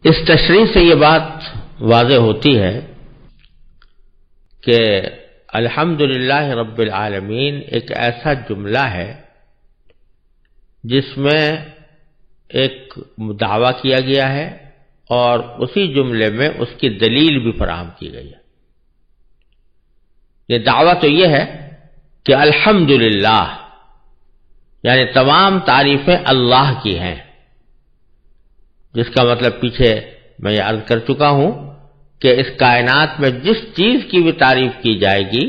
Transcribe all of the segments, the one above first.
اس تشریح سے یہ بات واضح ہوتی ہے کہ الحمدللہ رب العالمین ایک ایسا جملہ ہے جس میں ایک دعویٰ کیا گیا ہے اور اسی جملے میں اس کی دلیل بھی فراہم کی گئی ہے۔ یہ دعویٰ تو یہ ہے کہ الحمدللہ یعنی تمام تعریفیں اللہ کی ہیں، جس کا مطلب پیچھے میں یہ عرض کر چکا ہوں کہ اس کائنات میں جس چیز کی بھی تعریف کی جائے گی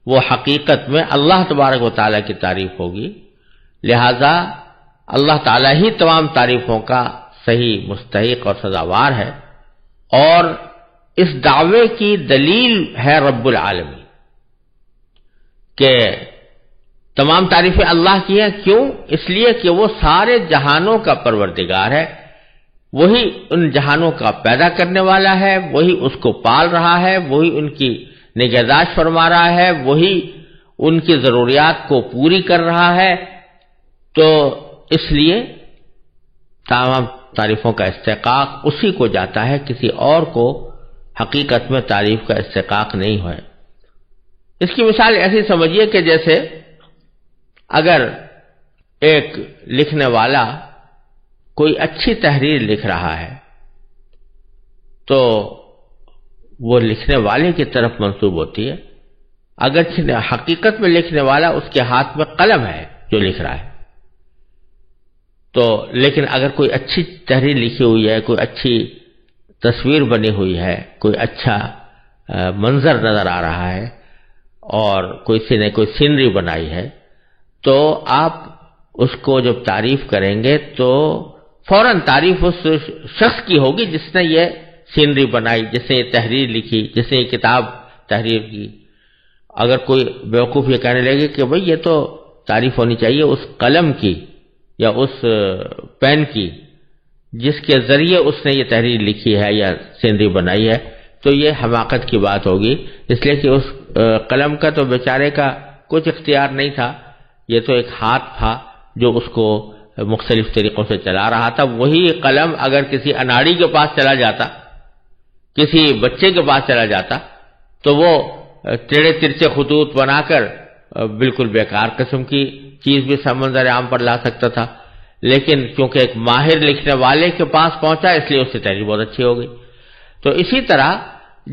وہ حقیقت میں اللہ تبارک و تعالیٰ کی تعریف ہوگی، لہذا اللہ تعالیٰ ہی تمام تعریفوں کا صحیح مستحق اور سزاوار ہے، اور اس دعوے کی دلیل ہے رب العالمین کہ تمام تعریفیں اللہ کی ہیں۔ کیوں؟ اس لیے کہ وہ سارے جہانوں کا پروردگار ہے، وہی ان جہانوں کا پیدا کرنے والا ہے، وہی اس کو پال رہا ہے، وہی ان کی نگہداشت فرما رہا ہے، وہی ان کی ضروریات کو پوری کر رہا ہے۔ تو اس لیے تمام تعریفوں کا استحقاق اسی کو جاتا ہے، کسی اور کو حقیقت میں تعریف کا استحقاق نہیں ہے۔ اس کی مثال ایسی سمجھیے کہ جیسے اگر ایک لکھنے والا کوئی اچھی تحریر لکھ رہا ہے تو وہ لکھنے والے کی طرف منسوب ہوتی ہے، اگر حقیقت میں لکھنے والا اس کے ہاتھ میں قلم ہے جو لکھ رہا ہے تو، لیکن اگر کوئی اچھی تحریر لکھی ہوئی ہے، کوئی اچھی تصویر بنی ہوئی ہے، کوئی اچھا منظر نظر آ رہا ہے اور کسی نے کوئی سینری بنائی ہے تو آپ اس کو جب تعریف کریں گے تو فوراً تعریف اس شخص کی ہوگی جس نے یہ سینری بنائی، جس نے یہ تحریر لکھی، جس نے یہ کتاب تحریر کی۔ اگر کوئی بیوقوف یہ کہنے لگے کہ بھئی یہ تو تعریف ہونی چاہیے اس قلم کی یا اس پین کی جس کے ذریعے اس نے یہ تحریر لکھی ہے یا سینری بنائی ہے، تو یہ حماقت کی بات ہوگی، اس لیے کہ اس قلم کا تو بیچارے کا کچھ اختیار نہیں تھا، یہ تو ایک ہاتھ تھا جو اس کو مختلف طریقوں سے چلا رہا تھا۔ وہی قلم اگر کسی اناڑی کے پاس چلا جاتا، کسی بچے کے پاس چلا جاتا تو وہ ٹیڑے ترچے خطوط بنا کر بالکل بیکار قسم کی چیز بھی سمندر عام پر لا سکتا تھا، لیکن کیونکہ ایک ماہر لکھنے والے کے پاس پہنچا اس لیے اس سے تحریر بہت اچھی ہو گئی۔ تو اسی طرح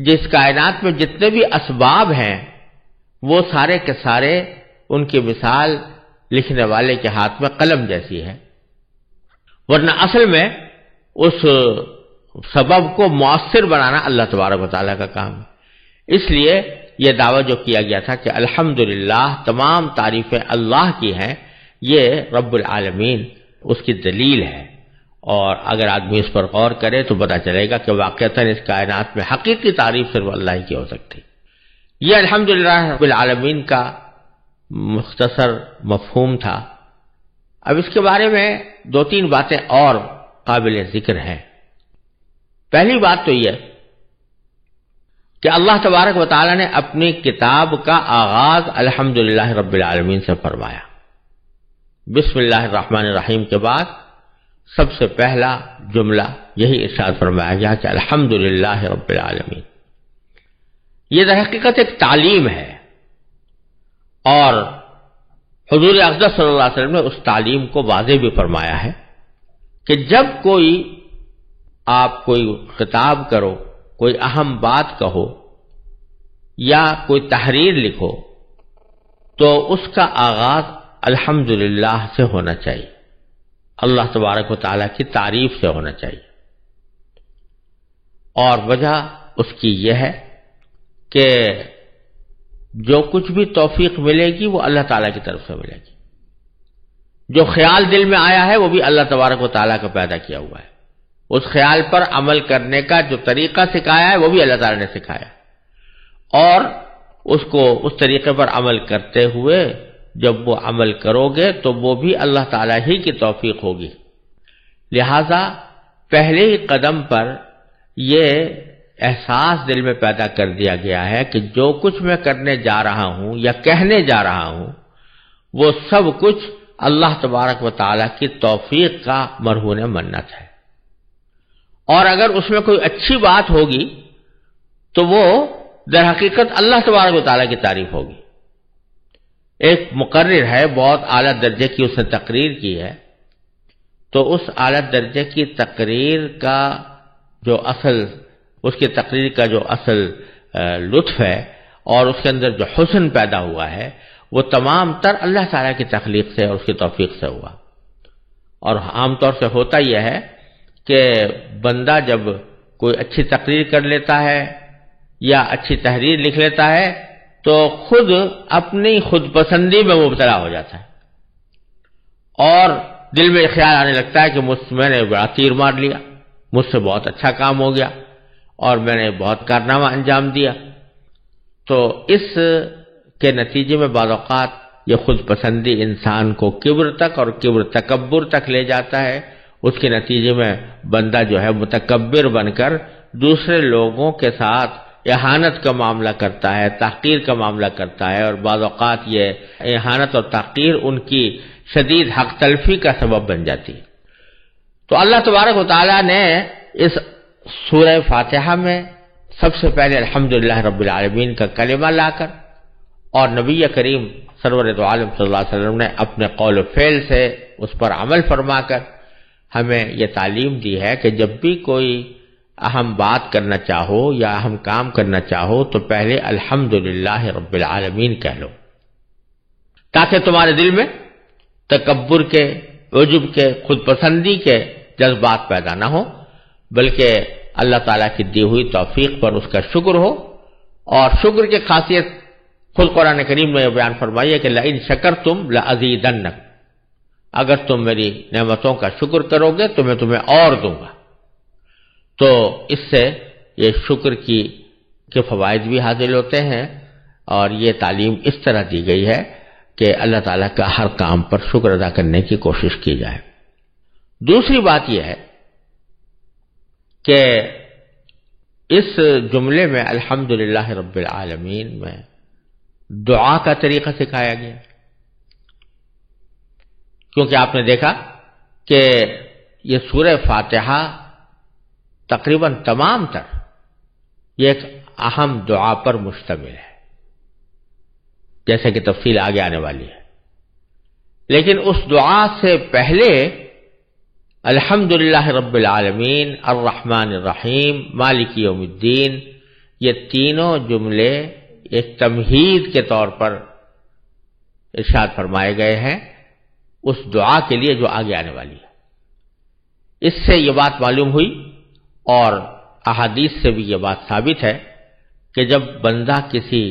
جس کائنات میں جتنے بھی اسباب ہیں وہ سارے کے سارے ان کی مثال لکھنے والے کے ہاتھ میں قلم جیسی ہے، ورنہ اصل میں اس سبب کو مؤثر بنانا اللہ تبارک و تعالیٰ کا کام ہے۔ اس لیے یہ دعویٰ جو کیا گیا تھا کہ الحمدللہ تمام تعریفیں اللہ کی ہیں، یہ رب العالمین اس کی دلیل ہے، اور اگر آدمی اس پر غور کرے تو پتہ چلے گا کہ واقعتاً اس کائنات میں حقیقی تعریف صرف اللہ ہی کی ہو سکتی۔ یہ الحمدللہ رب العالمین کا مختصر مفہوم تھا۔ اب اس کے بارے میں دو تین باتیں اور قابل ذکر ہیں۔ پہلی بات تو یہ کہ اللہ تبارک و تعالی نے اپنی کتاب کا آغاز الحمدللہ رب العالمین سے فرمایا۔ بسم اللہ الرحمن الرحیم کے بعد سب سے پہلا جملہ یہی ارشاد فرمایا گیا کہ الحمدللہ رب العالمین۔ یہ در حقیقت ایک تعلیم ہے، اور حضور اقدس صلی اللہ علیہ وسلم نے اس تعلیم کو واضح بھی فرمایا ہے کہ جب آپ کوئی خطاب کرو، کوئی اہم بات کہو یا کوئی تحریر لکھو تو اس کا آغاز الحمدللہ سے ہونا چاہیے، اللہ تبارک و تعالیٰ کی تعریف سے ہونا چاہیے۔ اور وجہ اس کی یہ ہے کہ جو کچھ بھی توفیق ملے گی وہ اللہ تعالیٰ کی طرف سے ملے گی، جو خیال دل میں آیا ہے وہ بھی اللہ تبارک و تعالیٰ کا پیدا کیا ہوا ہے، اس خیال پر عمل کرنے کا جو طریقہ سکھایا ہے وہ بھی اللہ تعالیٰ نے سکھایا، اور اس کو اس طریقے پر عمل کرتے ہوئے جب وہ عمل کرو گے تو وہ بھی اللہ تعالیٰ ہی کی توفیق ہوگی۔ لہذا پہلے ہی قدم پر یہ احساس دل میں پیدا کر دیا گیا ہے کہ جو کچھ میں کرنے جا رہا ہوں یا کہنے جا رہا ہوں وہ سب کچھ اللہ تبارک و تعالیٰ کی توفیق کا مرہون منت ہے، اور اگر اس میں کوئی اچھی بات ہوگی تو وہ در حقیقت اللہ تبارک و تعالیٰ کی تعریف ہوگی. ایک مقرر ہے، بہت اعلیٰ درجے کی اس نے تقریر کی ہے، تو اس اعلیٰ درجے کی تقریر کا جو اصل لطف ہے اور اس کے اندر جو حسن پیدا ہوا ہے وہ تمام تر اللہ تعالیٰ کی تخلیق سے اور اس کی توفیق سے ہوا. اور عام طور سے ہوتا یہ ہے کہ بندہ جب کوئی اچھی تقریر کر لیتا ہے یا اچھی تحریر لکھ لیتا ہے تو خود اپنی خود پسندی میں مبتلا ہو جاتا ہے اور دل میں خیال آنے لگتا ہے کہ میں نے بڑا تیر مار لیا، مجھ سے بہت اچھا کام ہو گیا اور میں نے بہت کارنامہ انجام دیا. تو اس کے نتیجے میں بعض اوقات یہ خود پسندی انسان کو کبر تک اور تکبر تک لے جاتا ہے. اس کے نتیجے میں بندہ جو ہے متکبر بن کر دوسرے لوگوں کے ساتھ اہانت کا معاملہ کرتا ہے، تحقیر کا معاملہ کرتا ہے، اور بعض اوقات یہ اہانت اور تحقیر ان کی شدید حق تلفی کا سبب بن جاتی ہے. تو اللہ تبارک و تعالیٰ نے اس سورہ فاتحہ میں سب سے پہلے الحمدللہ رب العالمین کا کلمہ لا کر اور نبی کریم سرور دو عالم صلی اللہ علیہ وسلم نے اپنے قول و فعل سے اس پر عمل فرما کر ہمیں یہ تعلیم دی ہے کہ جب بھی کوئی اہم بات کرنا چاہو یا اہم کام کرنا چاہو تو پہلے الحمدللہ رب العالمین کہہ لو، تاکہ تمہارے دل میں تکبر کے، عجب کے، خود پسندی کے جذبات پیدا نہ ہو، بلکہ اللہ تعالیٰ کی دی ہوئی توفیق پر اس کا شکر ہو. اور شکر کی خاصیت خود قرآن کریم نے بیان فرمائی ہے کہ لئن شکرتم لازیدنکم، اگر تم میری نعمتوں کا شکر کرو گے تو میں تمہیں اور دوں گا. تو اس سے یہ شکر کے فوائد بھی حاصل ہوتے ہیں اور یہ تعلیم اس طرح دی گئی ہے کہ اللہ تعالیٰ کا ہر کام پر شکر ادا کرنے کی کوشش کی جائے. دوسری بات یہ ہے کہ اس جملے میں الحمدللہ رب العالمین میں دعا کا طریقہ سکھایا گیا، کیونکہ آپ نے دیکھا کہ یہ سورہ فاتحہ تقریباً تمام تر یہ ایک اہم دعا پر مشتمل ہے، جیسے کہ تفصیل آگے آنے والی ہے. لیکن اس دعا سے پہلے الحمدللہ رب العالمین الرحمن الرحیم مالک یوم الدین، یہ تینوں جملے ایک تمہید کے طور پر ارشاد فرمائے گئے ہیں اس دعا کے لیے جو آگے آنے والی ہے. اس سے یہ بات معلوم ہوئی اور احادیث سے بھی یہ بات ثابت ہے کہ جب بندہ کسی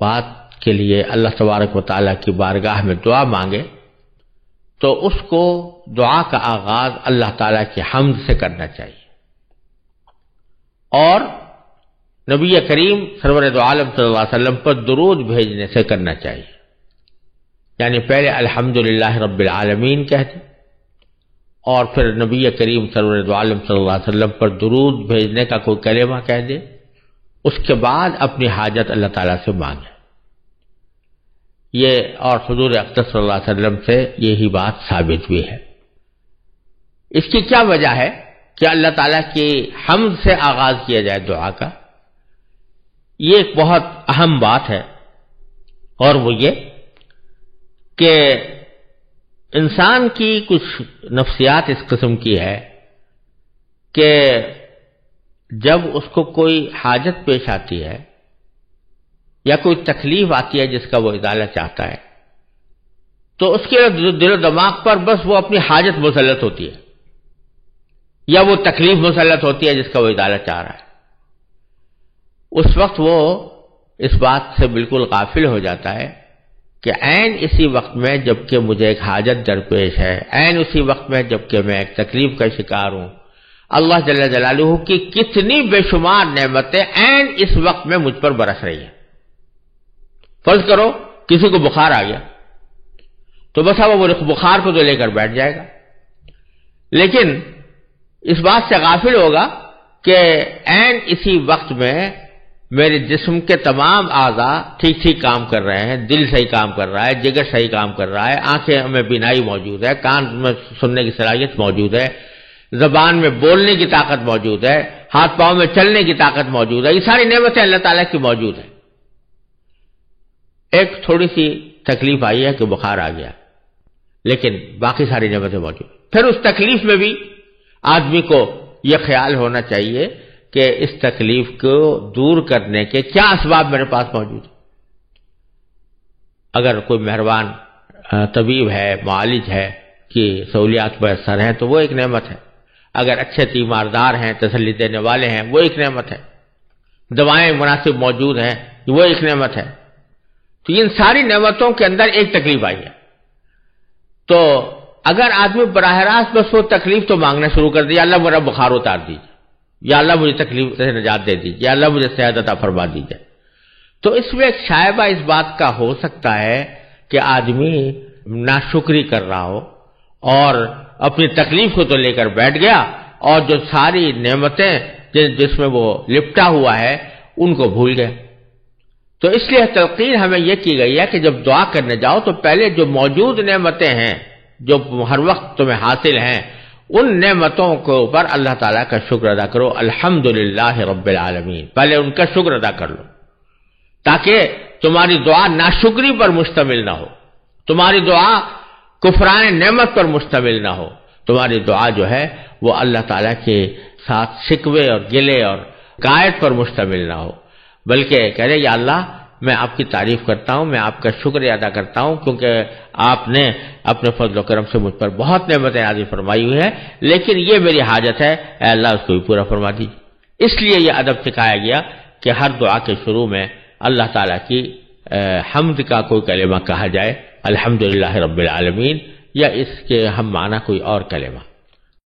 بات کے لیے اللہ تبارک و تعالیٰ کی بارگاہ میں دعا مانگے تو اس کو دعا کا آغاز اللہ تعالیٰ کی حمد سے کرنا چاہیے اور نبی کریم سرور دو عالم صلی اللہ علیہ وسلم پر درود بھیجنے سے کرنا چاہیے. یعنی پہلے الحمدللہ رب العالمین کہہ دیں اور پھر نبی کریم سرور دو عالم صلی اللہ علیہ وسلم پر درود بھیجنے کا کوئی کلمہ کہہ دے، اس کے بعد اپنی حاجت اللہ تعالیٰ سے مانگے. یہ اور حضور اقدس صلی اللہ علیہ وسلم سے یہی بات ثابت بھی ہے. اس کی کیا وجہ ہے کہ اللہ تعالیٰ کی حمد سے آغاز کیا جائے دعا کا؟ یہ ایک بہت اہم بات ہے اور وہ یہ کہ انسان کی کچھ نفسیات اس قسم کی ہے کہ جب اس کو کوئی حاجت پیش آتی ہے یا کوئی تکلیف آتی ہے جس کا وہ ازالہ چاہتا ہے تو اس کے دل و دماغ پر بس وہ اپنی حاجت مسلط ہوتی ہے یا وہ تکلیف مسلط ہوتی ہے جس کا وہ ازالہ چاہ رہا ہے. اس وقت وہ اس بات سے بالکل غافل ہو جاتا ہے کہ عین اسی وقت میں جبکہ مجھے ایک حاجت درپیش ہے، عین اسی وقت میں جبکہ میں ایک تکلیف کا شکار ہوں، اللہ جل جلالہ کی کتنی بے شمار نعمتیں عین اس وقت میں مجھ پر برس رہی ہیں. فرض کرو کسی کو بخار آ گیا تو بس اب وہ بخار کو تو لے کر بیٹھ جائے گا، لیکن اس بات سے غافل ہوگا کہ عین اسی وقت میں میرے جسم کے تمام اعضاء ٹھیک ٹھیک کام کر رہے ہیں، دل صحیح کام کر رہا ہے، جگر صحیح کام کر رہا ہے، آنکھیں میں بینائی موجود ہے، کان میں سننے کی صلاحیت موجود ہے، زبان میں بولنے کی طاقت موجود ہے، ہاتھ پاؤں میں چلنے کی طاقت موجود ہے، یہ ساری نعمتیں اللہ تعالیٰ کی موجود ہیں۔ ایک تھوڑی سی تکلیف آئی ہے کہ بخار آ گیا، لیکن باقی ساری نعمتیں موجود ہیں۔ پھر اس تکلیف میں بھی آدمی کو یہ خیال ہونا چاہیے کہ اس تکلیف کو دور کرنے کے کیا اسباب میرے پاس موجود ہیں۔ اگر کوئی مہربان طبیب ہے، معالج ہے کہ سہولیات میسر ہیں تو وہ ایک نعمت ہے۔ اگر اچھے تیماردار ہیں، تسلی دینے والے ہیں، وہ ایک نعمت ہے۔ دوائیں مناسب موجود ہیں، وہ ایک نعمت ہے۔ تو ان ساری نعمتوں کے اندر ایک تکلیف آئی ہے، تو اگر آدمی براہ راست بس وہ تکلیف تو مانگنا شروع کر دیا، اللہ میرا بخار اتار دیجیے، یا اللہ مجھے تکلیف سے نجات دے دیجیے، یا اللہ مجھے صحت عطا فرما دیجیے، تو اس میں ایک شائبہ اس بات کا ہو سکتا ہے کہ آدمی ناشکری کر رہا ہو اور اپنی تکلیف کو تو لے کر بیٹھ گیا، اور جو ساری نعمتیں جس میں وہ لپٹا ہوا ہے ان کو بھول گیا۔ تو اس لیے تلقین ہمیں یہ کی گئی ہے کہ جب دعا کرنے جاؤ تو پہلے جو موجود نعمتیں ہیں جو ہر وقت تمہیں حاصل ہیں، ان نعمتوں کے اوپر اللہ تعالیٰ کا شکر ادا کرو، الحمدللہ رب العالمین، پہلے ان کا شکر ادا کر لو، تاکہ تمہاری دعا ناشکری پر مشتمل نہ ہو، تمہاری دعا کفران نعمت پر مشتمل نہ ہو، تمہاری دعا جو ہے وہ اللہ تعالیٰ کے ساتھ شکوے اور گلے اور شکایت پر مشتمل نہ ہو، بلکہ کہہ رہے یا اللہ میں آپ کی تعریف کرتا ہوں، میں آپ کا شکریہ ادا کرتا ہوں، کیونکہ آپ نے اپنے فضل و کرم سے مجھ پر بہت نعمتیں عاطف فرمائی ہوئی ہیں، لیکن یہ میری حاجت ہے، اے اللہ اس کو بھی پورا فرما دیجیے۔ اس لیے یہ ادب سکھایا گیا کہ ہر دعا کے شروع میں اللہ تعالیٰ کی حمد کا کوئی کلمہ کہا جائے، الحمدللہ رب العالمین، یا اس کے ہم معنی کوئی اور کلمہ۔